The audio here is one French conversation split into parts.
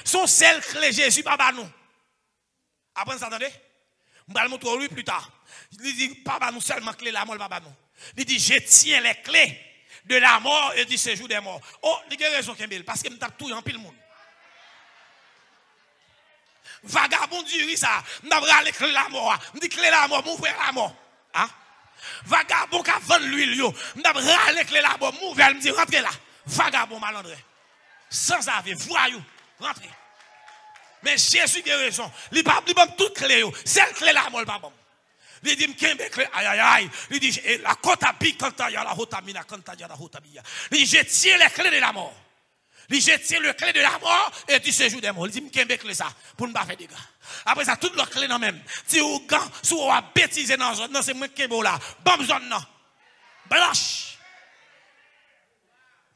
Son seul clé Jésus pas nous. Après ça attendez? On va le montrer lui plus tard. Il dit pas nous seulement clé la mort pas nous. Il dit je tiens les clés de la mort et du séjour des morts. Oh, il a raison Kembel parce que me tape tout en pile monde. Vagabond du ça, m'a râlé clé la mort. Me dit clé la mort, m'ouvrir la mort. Hein? Vagabond qui vend l'huile yo, m'a râlé clé la mort, m'ouvrir me dit rentrez là. Vagabond malandré. Sans avis, voyou, rentrez. Mais Jésus a raison. Il pas toute clé yo, celle clé la mort pas bon. Il dit aïe aïe aïe, il dit la kota pi kanta ya la hotamina kanta ya la hotabia. Il dit je tiens les clés de la mort. Il dit je tiens le clé de la mort et du séjour des morts. Il dit m'kembe clé ça pour ne pas faire dégâts. Après ça toute l'autre clé dans même. Si ou gant, si ou a bêtiser dans zone, non c'est moi kembe là. Bam zone non. Blanche.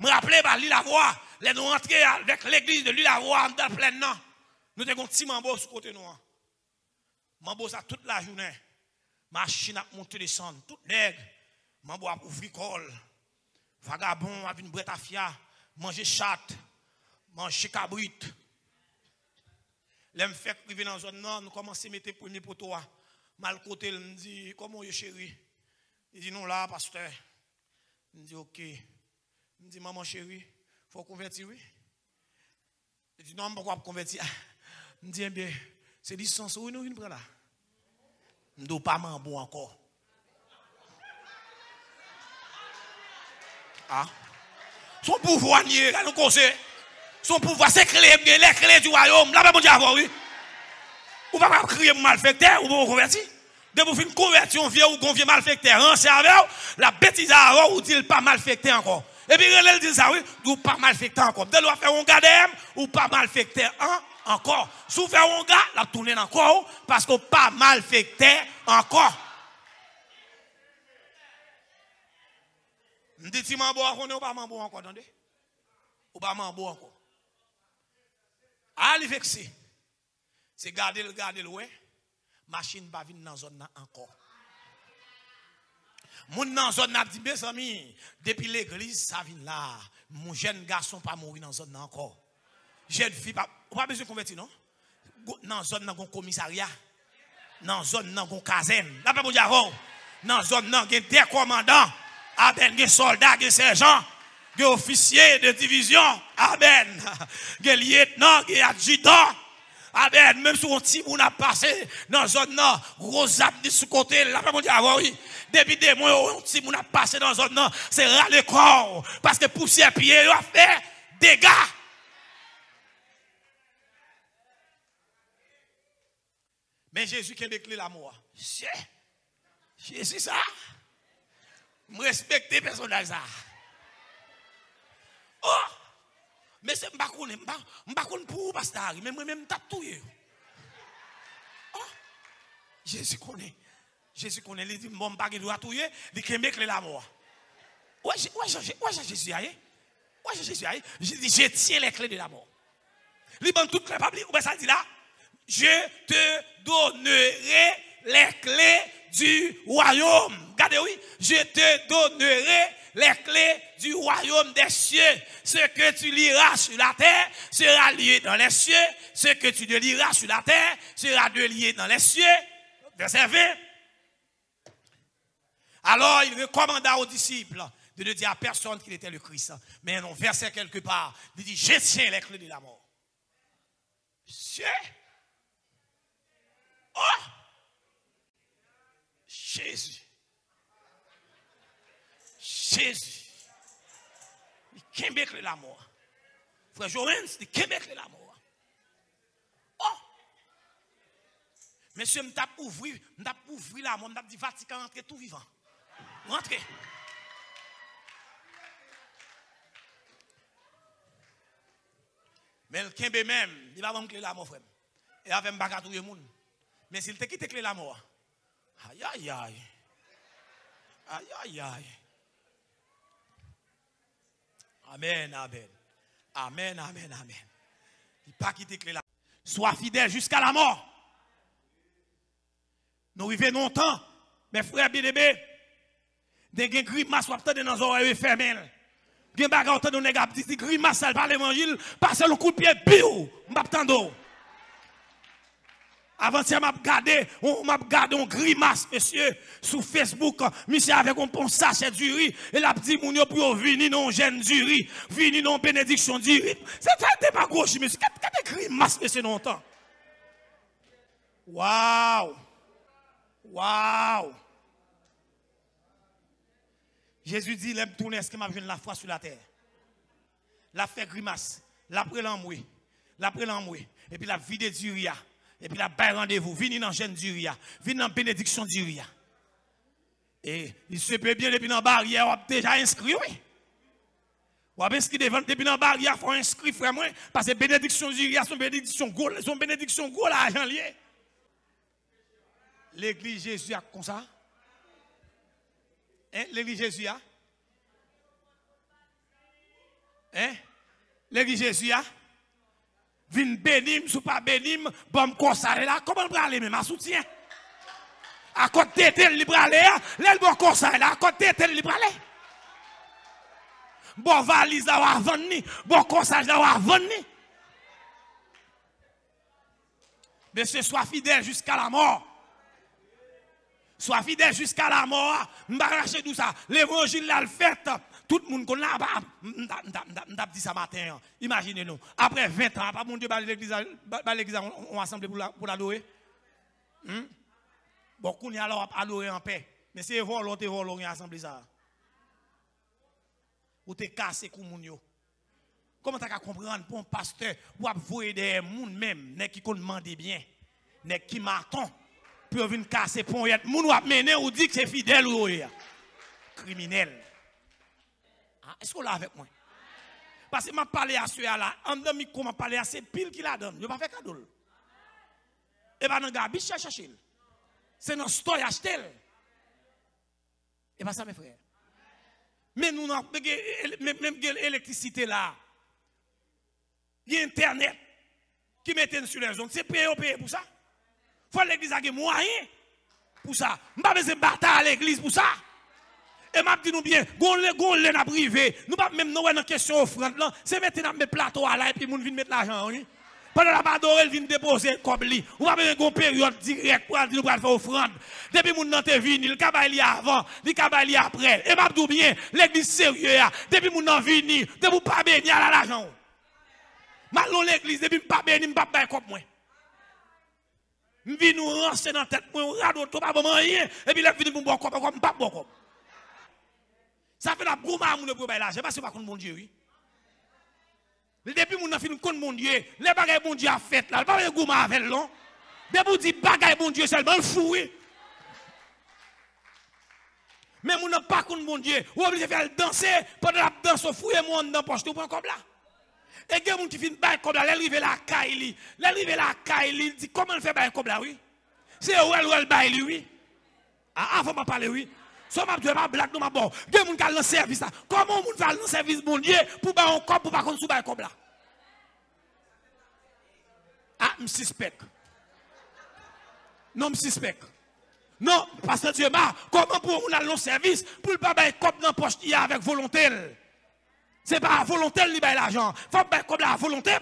Me rappeler ba li la voix, les nous rentrer avec l'église de lui la voix dans plein non. Nous avons un petit mambo sur côté nous. Mambo ça toute la journée. Machine a monté descendre, tout nègre. Mambo a ouvrir col. Vagabond a une brette à fia, manger chatte, manger cabrit. L'aime fait arriver dans zone nord, nous commençons à mettre premier poteau. Mal côté, il me dit comment est chéri? Il dit non là pasteur. Il me dit OK. Il me dit maman chérie, faut convertir oui. Il dit non, pourquoi convertir? Il me dit bien, c'est licence où nous venons prendre là. Je ne pas bon encore. Ah. Son pouvoir nier, là nous conseille. Son pouvoir c'est les clés du royaume. Là, bon Dieu, oui. Ou pas crier malfecteur ou pas convertir. De vous faire une conversion vieux ou gonvier malfecteur en serveur, la bêtise à ou dit pas malfecteur encore. Et puis elle dit ça oui, ou pas malfecteur encore. De doit faire un gadem ou pas malfecteur encore. Si faire un gars, la tourner encore parce que pas malfecteur encore. Me dit si mambo encore ou pas mambo encore, attendez. Ou pas mambo encore. Ali vexé. C'est garder le ouais. Machine pas venir dans zone encore. Moun dans zone n'a dit mes amis, depuis l'église ça vient là. Mon jeune garçon pas mourir dans zone encore. Jeune fille pas besoin de convertir non. Dans zone dans un commissariat. Dans zone dans une caserne. Là pas pour dire dans zone dans des commandants, amen, des soldats, des sergents, des officiers de division, amen. Des lieutenants, des adjudants. Amen, même si on petit moun a passé dans zone nord, gros âme de sous côté, là pas mon dire oui. Depuis des mois on petit moun a passé dans zone nord, c'est ras le corps parce que poussière pied a fait dégâts. Mais Jésus qui a déclaré l'amour. Jésus ça. Je respecte les personnages ça. Oh! Mais c'est pas pour pasteur, mais moi-même tape tout. Oh, Jésus connaît, il dit bon pas doit tout, il dit qu'il me clé la mort. Ouais Jésus aille. Ouais Jésus aille. Je dis je tiens les clés de la mort. Il bon toutes les papiers, ou ça dit là, je te donnerai les clés du royaume. Regardez oui, je te donnerai les clés du royaume des cieux. Ce que tu liras sur la terre sera lié dans les cieux. Ce que tu liras sur la terre sera lié dans les cieux. Verset 20. Alors il recommanda aux disciples de ne dire à personne qu'il était le Christ. Mais non, verset quelque part, il dit, je tiens les clés de la mort. Dieu. Oh! Jésus. Il kembe clé la mort. Frère Joëns, il kembe clé la mort. Oh! Monsieur, je m'tape ouvrir la mort, je m'tape dit Vatican rentrer tout vivant. Rentrez. Mais le kembe même, il va me clé la mort, frère. Et avec un bagarre tout le monde. Mais s'il te quitte clé la mort. Aïe aïe aïe. Aïe aïe aïe. Amen, amen. Amen, amen, amen. Il pas quitter clé là. Sois fidèle jusqu'à la mort. Nous vivons longtemps. Mes frères bien-aimés, des grimaces sont dans nos oreilles fermées. Gen bagarre autant de nèg dit grimace par l'évangile, passe le coup de pied biou, m'attendo. Avant ça m'a regardé, on grimace monsieur sur Facebook, monsieur avec un sachet du riz et la petit moun yo pour venir non jeune du riz, venir non bénédiction du riz. C'est pas gauche monsieur, qu'est-ce grimace monsieur non temps. Waouh. Waouh. Jésus dit, l'aime tourner ce qui m'a vu la foi sur la terre. La fait grimace, la prend l'embrouille, et puis la vide du ria, et puis la bail rendez-vous, venez dans jeune du ria, venez dans bénédiction du ria. Et il se peut bien depuis dans la barrière, on a déjà inscrit, oui. On a inscrit depuis dans la barrière, il faut inscrire, frère, moi, parce que bénédiction du ria, son bénédiction gros, l'argent lié. L'église Jésus a comme ça. Hein? L'église Jésus a. Hein? L'église Jésus a. Vin bénim, sous pas bénim, bon conseil là. Comment on aller même à soutien? À côté de tel libre aller, là, bon conseil là. À côté de tel libre aller. Bon valise là, à vendre, bon conseil là, à vendre. Monsieur, sois fidèle jusqu'à la mort. Sois fidèle jusqu'à la mort. M'arracher tout ça. L'évangile là le fait. Tout le monde connaît. M'd'a dit ça matin. Imaginez-nous. Après 20 ans, pas mon Dieu, l'église on assemblé pour l'adorer. Bon, qu'on y a alors adorer en paix. Mais c'est volonté on assemblé ça. Ou t'es cassé comme moun yo. Comment t'as qu'à comprendre pour un pasteur ou à voir des moun même qui demandent bien, qui m'attend. Pour venir casser pour être moun ou mener ou dit que c'est fidèle ou criminel. Est-ce qu'on l'a avec moi? Parce que m'a parlé à ceux là, en dedans micro m'a parlé à c'est pile qui la donne. Je pas fait cadeau. Et ben dans gabi chercher. C'est dans store acheter. Et pas ça mes frères. Mais nous n'avons même l'électricité là. Il y a internet qui mettent sur les zones, c'est payer pour ça. Faut l'église a des moyens pour ça. Je ne pas besoin de bataille à l'église pour ça. Et m'a dit nous bien, gon n'a privé. Nous pas même nous dans question offrande là, c'est mettre dans mes plateaux là et puis moun vinn mettre l'argent oui. Pendant la badore elle vinn déposer comme li. Ou pas besoin de période direct pour nous faire offrande. Depuis moun nan te vini, le kabay li avant, le kabay li après. Et m'a dit bien, l'église sérieux depuis moun nan vini, depuis pas béni à l'argent. Malon l'église depuis pas béni, pas bail comme moi. M'vi nous rancer dans tête moi rado to pas bon rien et puis là vini pour bon comme pas bon comme. Ça fait la gouma moun pour bail là, je pas si pas contre mon Dieu oui. Depuis moun nan fin contre mon Dieu, les bagages bon Dieu a fait là, pas gouma avec long. Depuis dit bagages bon Dieu seulement fou oui. Mais moun nan pas contre mon Dieu, ou obligé faire danser pendant la danse fouiller mon dans poche tout prend comme là. Et il y a des gens qui finissent par comme là, l'arrivée la Kaili. L'arrivée la Kaili, dit comment elle fait comme là, oui? C'est où elle baille, oui? Ah, faut m'en parler, oui. Ça m'a dit, ma blague, non, ma bon. Il y a des gens qui ont le service là. Comment on va le service, mon Dieu, pour pas un corps, pour pas qu'on soit comme là? Ah, je suspect. Non, je suspect. Non, parce que Dieu m'a, comment pour on a le service, pour ne pas bailler comme dans la poche avec volonté? Ce n'est pas à volonté de libérer l'argent. Il faut faire comme la volonté.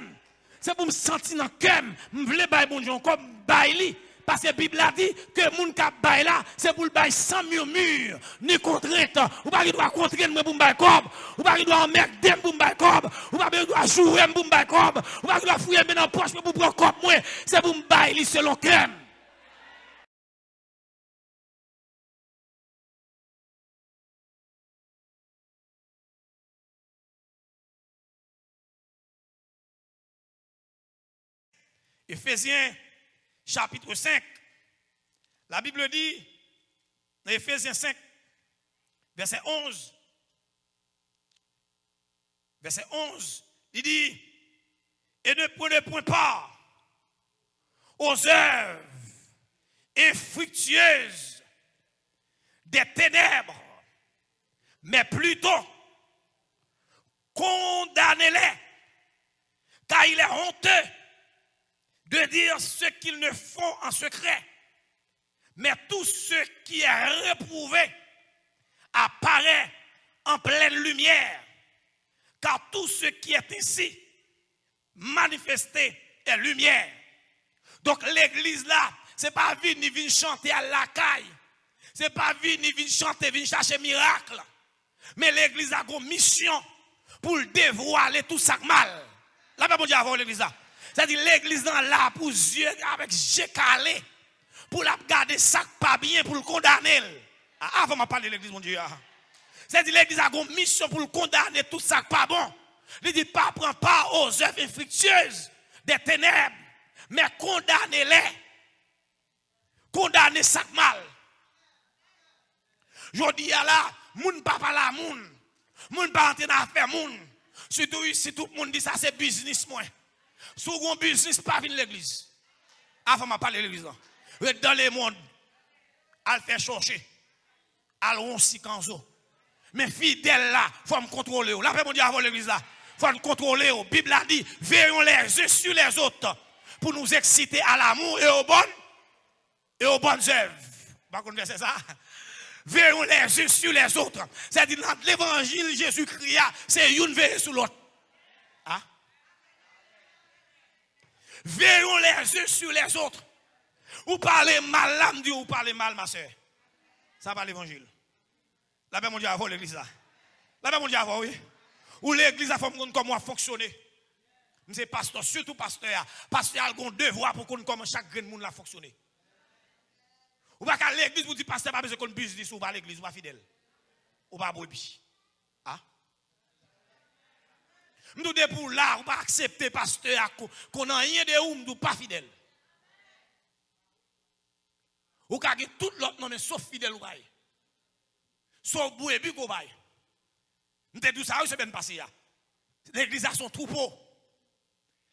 C'est pour me sentir dans le cœur. Je veux bailler mon Dieu comme bailler. Parce que la Bible a dit que les gens qui baillent là, c'est pour le bailler sans murmure, ni contrainte. Ou pas qu'il doit contraindre moi pour me bailler comme. Ou pas qu'il doit emmerder pour me bailler comme. Ou pas qu'il doit jouer pour me bailler comme. Ou pas qu'il doit fouiller dans la poche pour prendre comme moi. C'est pour me bailler selon le cœur. Éphésiens chapitre 5, la Bible dit, dans Éphésiens 5, verset 11, il dit, et ne prenez point part aux œuvres infructueuses des ténèbres, mais plutôt condamnez-les, car il est honteux de dire ce qu'ils ne font en secret. Mais tout ce qui est réprouvé apparaît en pleine lumière. car tout ce qui est ici manifesté est lumière. Donc l'église là, c'est pas venir chanter à la caille. C'est pas venir chanter, venir chercher miracle. Mais l'église a une mission pour dévoiler tout ça mal. Là, pas bon Dieu avant l'église là. C'est-à-dire l'église là pour yeux avec yeux calés, pour la garder ça pas bien, pour le condamner. Avant de parler de l'église, mon Dieu. C'est-à-dire l'église a une mission pour le condamner tout ça pas bon. Il dit pas prendre part aux œuvres infructueuses des ténèbres, mais condamnez-les. Condamnez ça mal. Je dis là, moun pas parler à moun pas entrer dans l'affaire moun. Surtout si tout le monde dit ça c'est business moi. Si vous avez un business, pas venir l'église. Avant de parler de l'église. Dans le monde, elle fait chercher. Elle ronci kanzo. Mais fidèle là, il faut me contrôler. Là, mon Dieu, avant l'église là, il faut me contrôler. La Bible a dit, veillons les uns sur les autres pour nous exciter à l'amour et aux bonnes œuvres. Par contre, c'est ça. Veillons les uns sur les autres. C'est-à-dire, dans l'évangile, Jésus-Christ, c'est une veille sur l'autre. Hein? Veillons les uns sur les autres. Ou parlez mal, là, me dit, ou parlez mal, ma soeur. Ça va l'évangile. Là, mon Dieu, avant l'église là. Là, mon Dieu, avant, oui. Ou l'église a fait comment fonctionner. C'est pasteur, surtout pasteur. Pasteur a un devoir pour qu'on comment chaque grain de monde a fonctionné. Ou pas qu'à l'église, vous dites pasteur, pas besoin qu'on business ou pas l'église, ou pas fidèle. Ou pas brebis. Ah? Nous devons pour là, ou pas accepter pasteur, qu'on n'a rien de ou, nous pas fidèle. Ou qu'à tout l'autre nom, mais sauf fidèle ou pas. Sauf brebis ou pas. Nous te dit ça, c'est bien passé. L'église a son troupeau.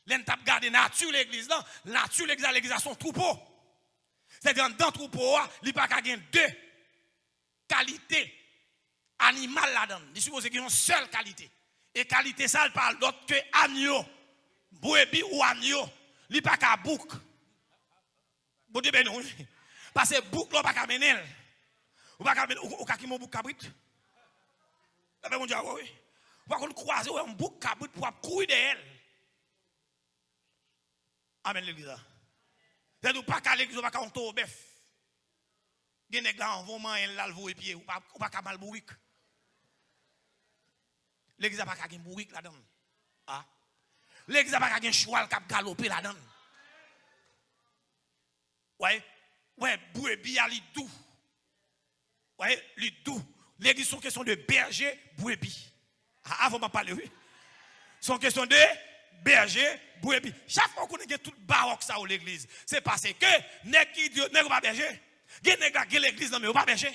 L'on t'a gardé nature l'église là, nature l'église a son troupeau. C'est-à-dire dans le troupeau, il n'y a pas qu'à deux qualités animales là-dedans. Il suppose qu'il y a une seule qualité. Et qualité ça, elle parle d'autre que agneau, brebis ou agneau. Il n'y a pas qu'à bouc. Bon Dieu, ben non. Parce que bouc, là, pas qu'à mener. Ou pas qu'à mener, ou qu'à qui mon bouc cabrit. Là, ben mon Dieu, oui. Ou pas qu'on croise un bouc cabrit pour courir de elle. Amen l'église. C'est-à-dire pas qu'à l'église, ou pas qu'à un taux bœuf. Il y a des gens qui vont manger l'alvo et pied, ou pas qu'à mal bourrique. L'église n'a pas qu'à un bourrique là-dedans. Ah. L'église n'a pas qu'à un cheval qui a galopé là-dedans. Ouais, brebis a li doux. Ouais, li doux. L'église sont question de berger, brebis. Avant de parler, oui. Sont question de berger, brebis. Chaque fois qu'on a tout baroque ça au l'église, c'est parce que n'est pas berger. N'est l'église non mais pas berger.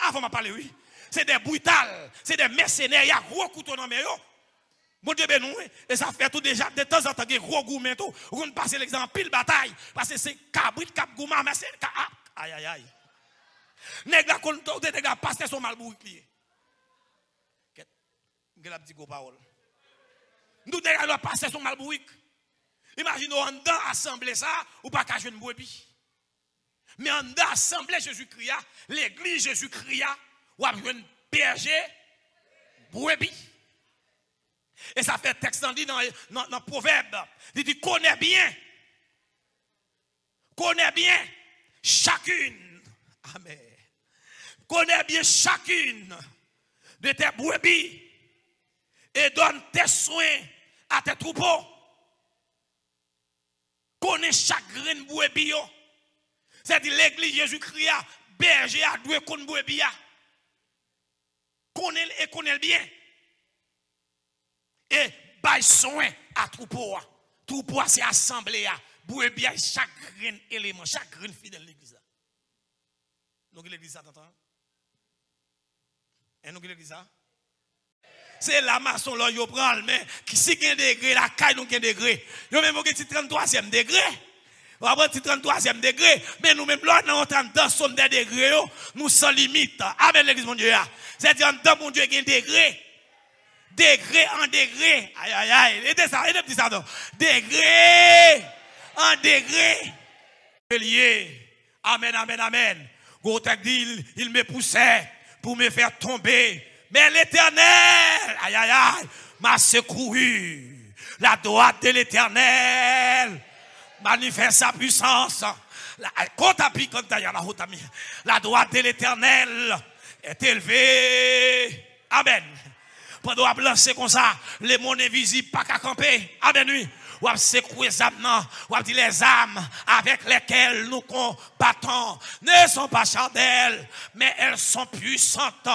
Avant de parler, oui. C'est des brutales, c'est des mercenaires, il y a gros couteau dans mes yo. Bon Dieu, ben nous, et ça fait tout déjà, de temps en temps, des gros gourmets, on passe l'exemple pile bataille, parce que c'est cabrit, cap gourmand, mais c'est aïe aïe aïe. Nèg la kon de nèg la passer son malbourrique lié. Quelle petite parole. Nous nèg la passer son malbourrique. Imaginez en dedans assemblée ça ou pas qu'à jeune brebis. Mais en dedans assemblée Jésus-Christ, l'église Jésus-Christ ou a jeune berger brebis. Et ça fait texte dit dans Proverbe, il dit connais bien chacune. Amen. Connais bien chacune de tes brebis et donne tes soins à tes troupeaux. Connais chaque graine brebis. C'est-à-dire l'église Jésus-Christ, berger a doué qu'on brebis. Connais et connais bien. Et bail soin à troupeau. Troupeau c'est assemblée. Brebis chaque graine élément, chaque graine fidèle de l'église. Nous l'église ça t'entends? Et nous l'église ça? C'est la maçon là yo prend mais qui si gain degré la caille nous gain degré. Yo même au petit 33e degré. On va petit 33e degré mais nous même là dans 30 dans son des degrés nous sans limite. Amen l'église mon Dieu. C'est-à-dire dans mon Dieu gain degré. Degré en degré. Aïe aïe aïe. Et ça, et dit ça donc. Degré en degré. Amen amen amen. Gotek dit il me poussait pour me faire tomber Mais l'Éternel, aïe, aïe, aïe, m'a secouru. La droite de l'Éternel manifeste sa puissance. La droite de l'Éternel est élevée. Amen. Pendant qu'on lancer comme ça, les monnaies visibles pas qu'à camper. Amen, oui. Ou à secouer les âmes, ou à dire les âmes avec lesquelles nous combattons ne sont pas charnelles, mais elles sont puissantes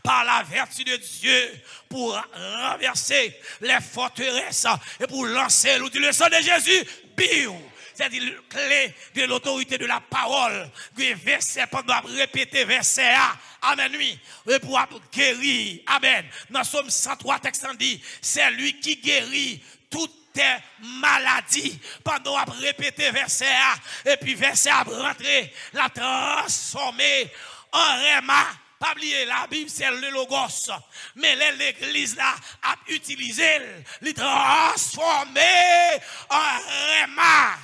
par la vertu de Dieu pour renverser les forteresses et pour lancer le sang de Jésus. Biou. C'est-à-dire la clé de l'autorité de la parole. Verset, pendant répéter verset A. Amen, oui. Et pour guérir. Amen. Dans Somme 103, texte dit, c'est lui qui guérit toutes tes maladies. Pendant à répéter verset A. Et puis verset A rentrer, la transformer en réma. Pas oublier, la Bible c'est le logos. Mais l'église là a utilisé, le transformer en réma.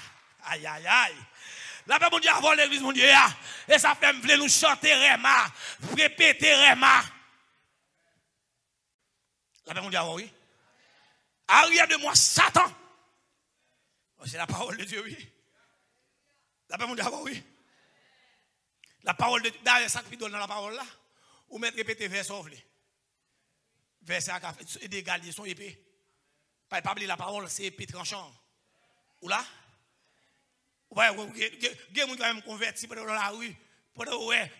Aïe, aïe, aïe. La paix mon Dieu avant l'église, mon Dieu. Et ça fait me nous chanter Réma, répéter Réma. La paix mon Dieu avant, oui. Arrière de moi, Satan. C'est la parole de Dieu, oui. La paix mon Dieu avant, oui. La parole de Dieu, d'ailleurs, ça qui donne dans la parole là, ou mettre répéter verset ouvlé. Verset à café, d'égaler son épée. Pas oublier la parole, c'est épée tranchant. Ou là? Ouais, il y a des gens qui convertis dans la rue, ils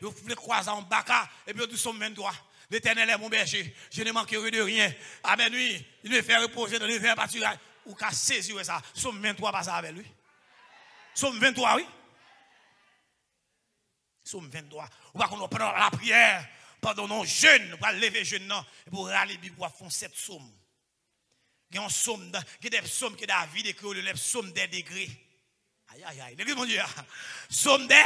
voulaient croiser en baka, et puis ils sont 23. L'Éternel est mon berger, je ne manquerai de rien. Amen, oui, il me fait reposer dans le vert pâturage. Ou qu'à saisir ça, Somme 23 pas ça avec lui. Somme 23, oui. Somme 23. Ou pas qu'on prend la prière, pendant nos jeunes, pour lever jeunes, pour aller pour faire 7 psaumes. Il y a un psaume, il y a des psaumes que David écrit, le psaume des degrés. Aïe, aïe, aïe. L'église, mon Dieu. Somme des